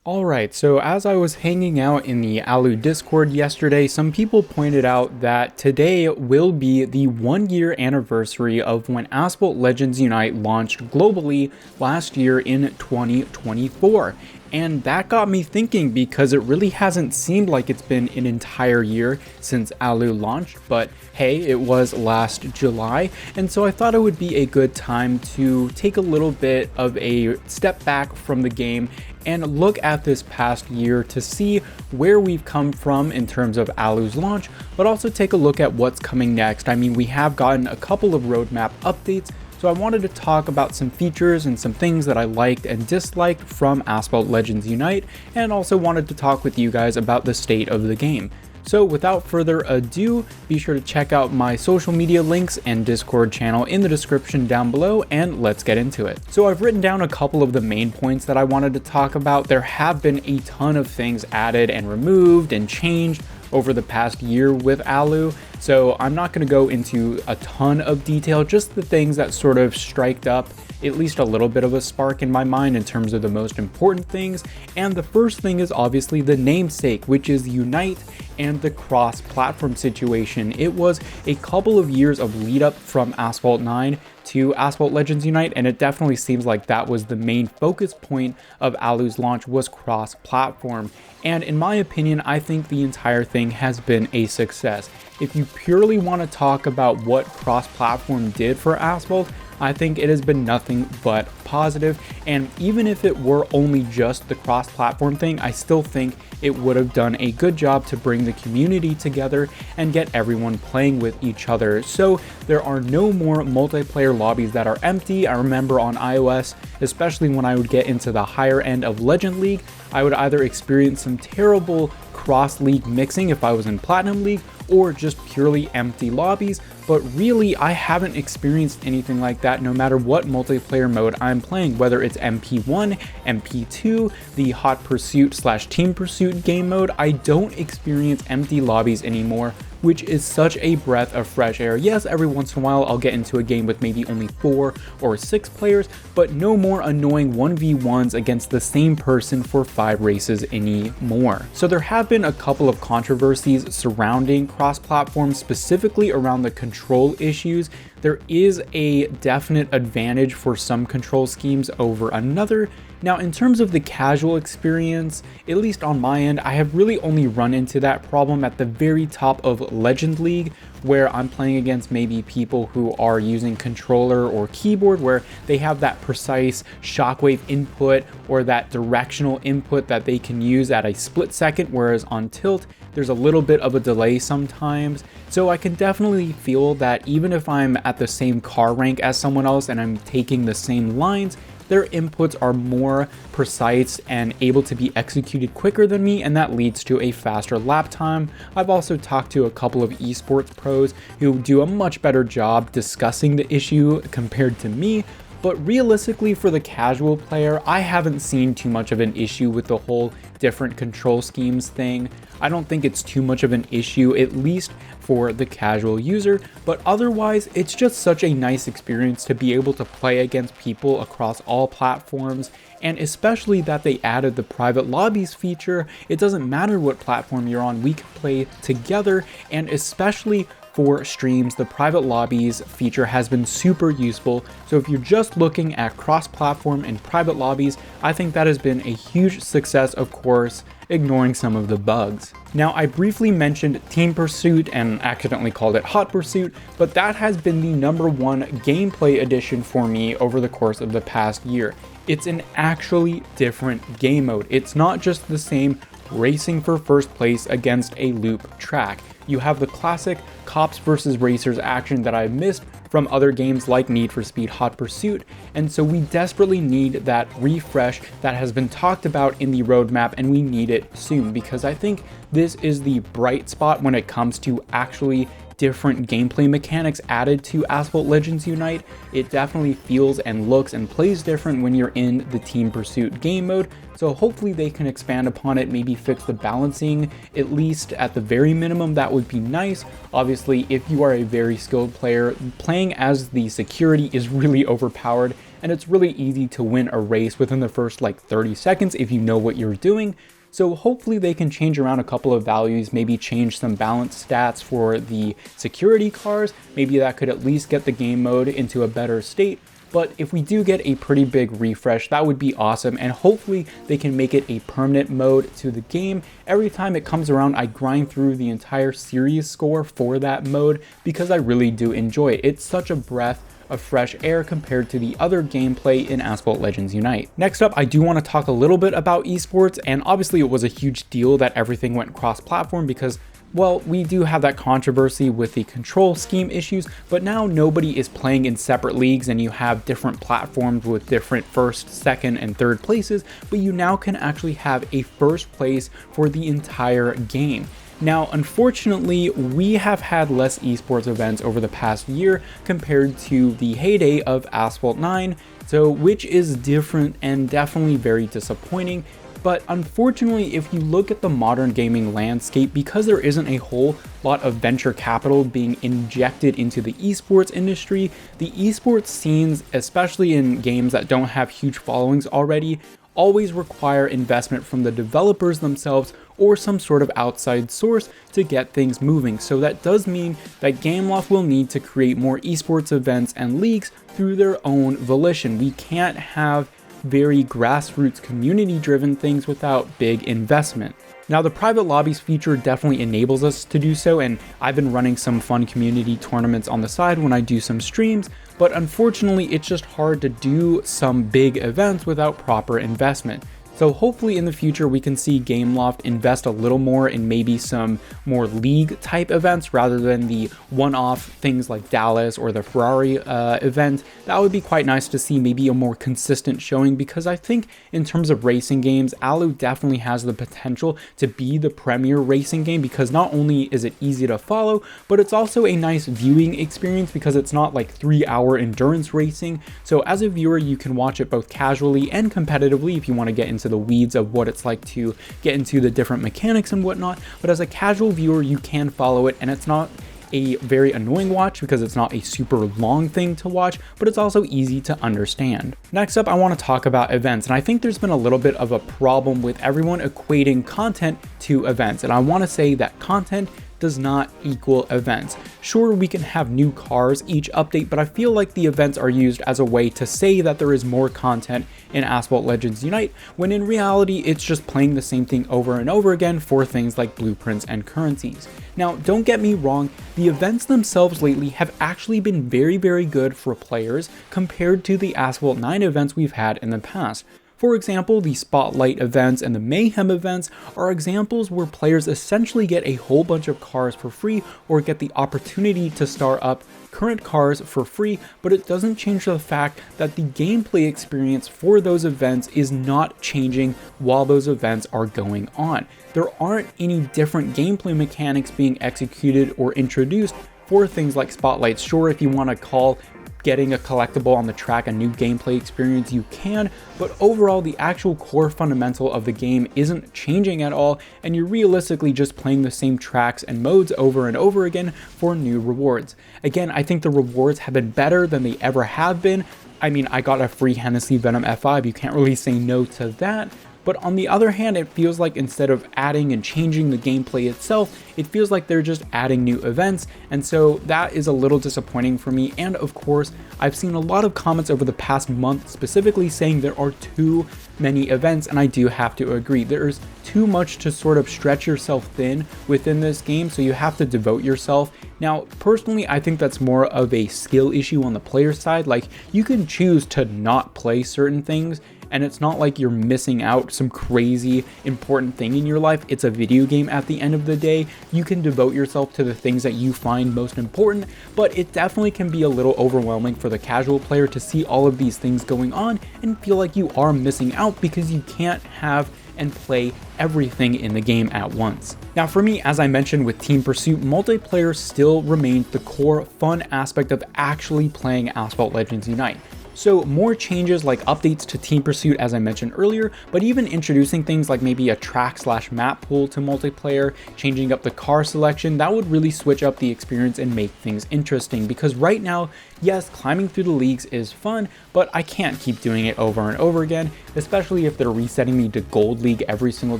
Alright, so as I was hanging out in the Alu Discord yesterday, some people pointed out that today will be the 1 year anniversary of when Asphalt Legends Unite launched globally last year in 2024. And that got me thinking because it really hasn't seemed like it's been an entire year since Alu launched, but hey, it was last July, and so I thought it would be a good time to take a little bit of a step back from the game and look at this past year to see where we've come from in terms of Alu's launch, but also take a look at what's coming next. I mean, we have gotten a couple of roadmap updates, so I wanted to talk about some features and some things that I liked and disliked from Asphalt Legends Unite, and also wanted to talk with you guys about the state of the game. So without further ado, be sure to check out my social media links and Discord channel in the description down below, and let's get into it. So I've written down a couple of the main points that I wanted to talk about. There have been a ton of things added and removed and changed over the past year with Alu, so I'm not going to go into a ton of detail, just the things that sort of striked up at least a little bit of a spark in my mind in terms of the most important things. And the first thing is obviously the namesake, which is Unite and the cross-platform situation. It was a couple of years of lead up from Asphalt 9 to Asphalt Legends Unite, and it definitely seems like that was the main focus point of Alu's launch, was cross-platform. And in my opinion, I think the entire thing has been a success. If you purely want to talk about what cross-platform did for Asphalt, I think it has been nothing but positive, and even if it were only just the cross-platform thing, I still think it would have done a good job to bring the community together and get everyone playing with each other. So there are no more multiplayer lobbies that are empty. I remember on iOS, especially when I would get into the higher end of Legend League, I would either experience some terrible cross-league mixing if I was in Platinum League, or just purely empty lobbies, but really I haven't experienced anything like that no matter what multiplayer mode I'm playing, whether it's MP1, MP2, the Hot Pursuit / Team Pursuit game mode. I don't experience empty lobbies anymore, which is such a breath of fresh air. Yes, every once in a while I'll get into a game with maybe only 4 or 6 players, but no more annoying 1v1s against the same person for 5 races anymore. So there have been a couple of controversies surrounding cross-platform, specifically around the control issues. There is a definite advantage for some control schemes over another. Now, in terms of the casual experience, at least on my end, I have really only run into that problem at the very top of Legend League, where I'm playing against maybe people who are using controller or keyboard, where they have that precise shockwave input or that directional input that they can use at a split second, whereas on tilt, there's a little bit of a delay sometimes. So I can definitely feel that even if I'm at the same car rank as someone else and I'm taking the same lines, their inputs are more precise and able to be executed quicker than me, and that leads to a faster lap time. I've also talked to a couple of esports pros who do a much better job discussing the issue compared to me, but realistically for the casual player, I haven't seen too much of an issue with the whole different control schemes thing. I don't think it's too much of an issue, at least for the casual user, but otherwise it's just such a nice experience to be able to play against people across all platforms, and especially that they added the private lobbies feature. It doesn't matter what platform you're on, we can play together, and especially for streams, the private lobbies feature has been super useful. So if you're just looking at cross-platform and private lobbies, I think that has been a huge success, of course, ignoring some of the bugs. Now, I briefly mentioned Team Pursuit and accidentally called it Hot Pursuit, but that has been the #1 gameplay addition for me over the course of the past year. It's an actually different game mode. It's not just the same racing for first place against a loop track. You have the classic cops versus racers action that I missed from other games like Need for Speed Hot Pursuit, and so we desperately need that refresh that has been talked about in the roadmap, and we need it soon, because I think this is the bright spot when it comes to actually different gameplay mechanics added to Asphalt Legends Unite. It definitely feels and looks and plays different when you're in the Team Pursuit game mode, so hopefully they can expand upon it, maybe fix the balancing, at least at the very minimum. That would be nice. Obviously, if you are a very skilled player, playing as the security is really overpowered, and it's really easy to win a race within the first like 30 seconds if you know what you're doing. So hopefully they can change around a couple of values, maybe change some balance stats for the security cars. Maybe that could at least get the game mode into a better state. But if we do get a pretty big refresh, that would be awesome, and hopefully they can make it a permanent mode to the game. Every time it comes around, I grind through the entire series score for that mode because I really do enjoy it. It's such a breath of fresh air compared to the other gameplay in Asphalt Legends Unite. Next up, I do want to talk a little bit about esports, and obviously it was a huge deal that everything went cross-platform because, well, we do have that controversy with the control scheme issues, but now nobody is playing in separate leagues and you have different platforms with different first, second, and third places, but you now can actually have a first place for the entire game. Now, unfortunately, we have had less esports events over the past year compared to the heyday of Asphalt 9, which is different and definitely very disappointing. But unfortunately, if you look at the modern gaming landscape, because there isn't a whole lot of venture capital being injected into the esports industry, the esports scenes, especially in games that don't have huge followings already, always require investment from the developers themselves or some sort of outside source to get things moving. So that does mean that Gameloft will need to create more esports events and leagues through their own volition. We can't have very grassroots community driven things without big investment. Now, the private lobbies feature definitely enables us to do so, and I've been running some fun community tournaments on the side when I do some streams, but unfortunately it's just hard to do some big events without proper investment. So hopefully in the future we can see Gameloft invest a little more in maybe some more league type events rather than the one-off things like Dallas or the Ferrari event. That would be quite nice to see, maybe a more consistent showing, because I think in terms of racing games, Alu definitely has the potential to be the premier racing game, because not only is it easy to follow, but it's also a nice viewing experience because it's not like 3-hour endurance racing. So as a viewer, you can watch it both casually and competitively if you want to get into the weeds of what it's like to get into the different mechanics and whatnot. But as a casual viewer, you can follow it, and it's not a very annoying watch because it's not a super long thing to watch, but it's also easy to understand. Next up, I want to talk about events, and I think there's been a little bit of a problem with everyone equating content to events, and I want to say that content does not equal events. Sure, we can have new cars each update, but I feel like the events are used as a way to say that there is more content in Asphalt Legends Unite, when in reality it's just playing the same thing over and over again for things like blueprints and currencies. Now, don't get me wrong, the events themselves lately have actually been very, very good for players compared to the Asphalt 9 events we've had in the past. For example, the Spotlight events and the Mayhem events are examples where players essentially get a whole bunch of cars for free or get the opportunity to star up current cars for free, but it doesn't change the fact that the gameplay experience for those events is not changing while those events are going on. There aren't any different gameplay mechanics being executed or introduced for things like Spotlights. Sure, if you want to call getting a collectible on the track a new gameplay experience, you can, but overall the actual core fundamental of the game isn't changing at all, and you're realistically just playing the same tracks and modes over and over again for new rewards. Again, I think the rewards have been better than they ever have been. I mean, I got a free Hennessy Venom F5, you can't really say no to that. But on the other hand, it feels like instead of adding and changing the gameplay itself, it feels like they're just adding new events, and so that is a little disappointing for me. And of course, I've seen a lot of comments over the past month specifically saying there are too many events, and I do have to agree. There's too much to sort of stretch yourself thin within this game, so you have to devote yourself. Now, personally, I think that's more of a skill issue on the player side. Like, you can choose to not play certain things, and it's not like you're missing out some crazy important thing in your life. It's a video game at the end of the day. You can devote yourself to the things that you find most important, but it definitely can be a little overwhelming for the casual player to see all of these things going on and feel like you are missing out because you can't have and play everything in the game at once. Now, for me, as I mentioned with Team Pursuit, multiplayer still remains the core fun aspect of actually playing Asphalt Legends Unite. So more changes like updates to Team Pursuit as I mentioned earlier, but even introducing things like maybe a track/map pool to multiplayer, changing up the car selection, that would really switch up the experience and make things interesting, because right now, yes, climbing through the leagues is fun, but I can't keep doing it over and over again, especially if they're resetting me to Gold League every single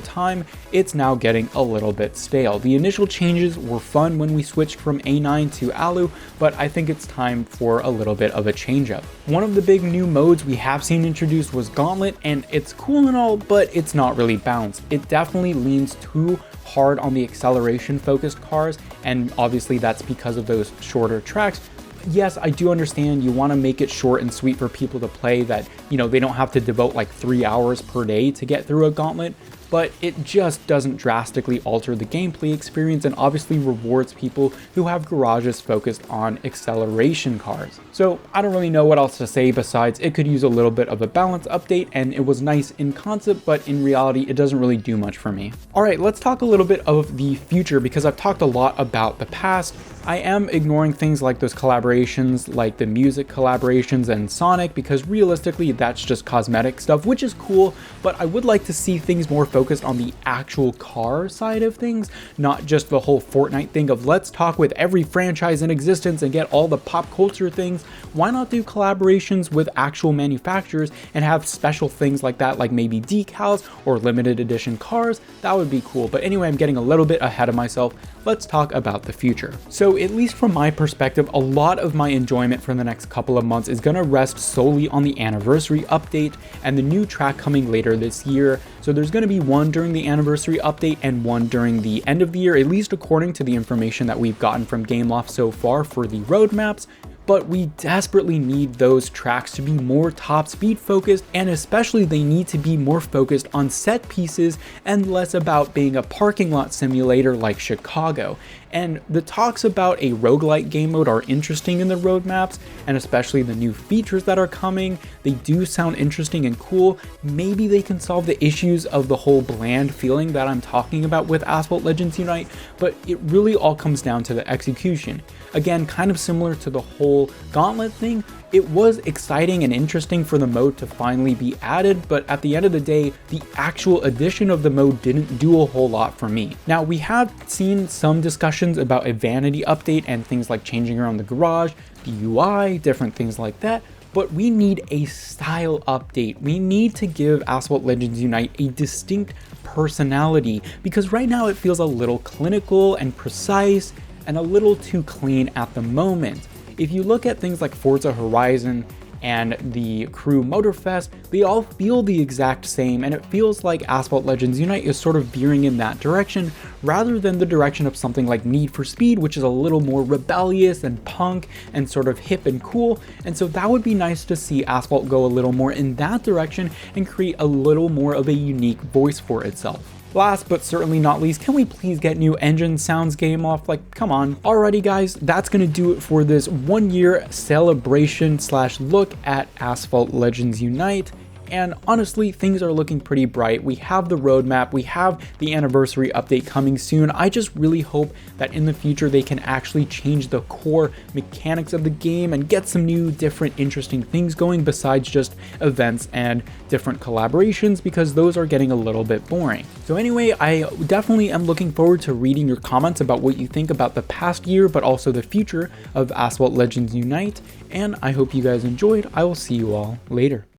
time. It's now getting a little bit stale. The initial changes were fun when we switched from A9 to Alu, but I think it's time for a little bit of a change up. One of the big new modes we have seen introduced was Gauntlet, and it's cool and all, but it's not really balanced. It definitely leans too hard on the acceleration focused cars, and obviously that's because of those shorter tracks. Yes, I do understand you want to make it short and sweet for people to play, that, you know, they don't have to devote like 3 hours per day to get through a gauntlet, but it just doesn't drastically alter the gameplay experience and obviously rewards people who have garages focused on acceleration cars. So I don't really know what else to say besides it could use a little bit of a balance update, and it was nice in concept, but in reality it doesn't really do much for me. Alright, let's talk a little bit of the future, because I've talked a lot about the past. I am ignoring things like those collaborations, like the music collaborations and Sonic, because realistically that's just cosmetic stuff, which is cool, but I would like to see things more focused on the actual car side of things, not just the whole Fortnite thing of let's talk with every franchise in existence and get all the pop culture things. Why not do collaborations with actual manufacturers and have special things like that, like maybe decals or limited edition cars? That would be cool. But anyway, I'm getting a little bit ahead of myself. Let's talk about the future. So at least from my perspective, a lot of my enjoyment for the next couple of months is going to rest solely on the anniversary update and the new track coming later this year. So there's going to be one during the anniversary update and one during the end of the year, at least according to the information that we've gotten from Gameloft so far for the roadmaps. But we desperately need those tracks to be more top speed focused, and especially they need to be more focused on set pieces and less about being a parking lot simulator like Chicago. And the talks about a roguelike game mode are interesting in the roadmaps, and especially the new features that are coming. They do sound interesting and cool. Maybe they can solve the issues of the whole bland feeling that I'm talking about with Asphalt Legends Unite, but it really all comes down to the execution. Again, kind of similar to the whole Gauntlet thing, it was exciting and interesting for the mode to finally be added, but at the end of the day, the actual addition of the mode didn't do a whole lot for me. Now, we have seen some discussions about a vanity update and things like changing around the garage, the UI, different things like that, but we need a style update. We need to give Asphalt Legends Unite a distinct personality, because right now it feels a little clinical and precise and a little too clean at the moment. If you look at things like Forza Horizon and the Crew Motorfest, they all feel the exact same, and it feels like Asphalt Legends Unite is sort of veering in that direction rather than the direction of something like Need for Speed, which is a little more rebellious and punk and sort of hip and cool. And so that would be nice to see Asphalt go a little more in that direction and create a little more of a unique voice for itself. Last but certainly not least, can we please get new engine sounds Gameloft? Like, come on. Alrighty guys, that's gonna do it for this 1 year celebration / look at Asphalt Legends Unite. And honestly, things are looking pretty bright. We have the roadmap, we have the anniversary update coming soon. I just really hope that in the future they can actually change the core mechanics of the game and get some new, different, interesting things going besides just events and different collaborations, because those are getting a little bit boring. So anyway, I definitely am looking forward to reading your comments about what you think about the past year, but also the future of Asphalt Legends Unite. And I hope you guys enjoyed. I will see you all later.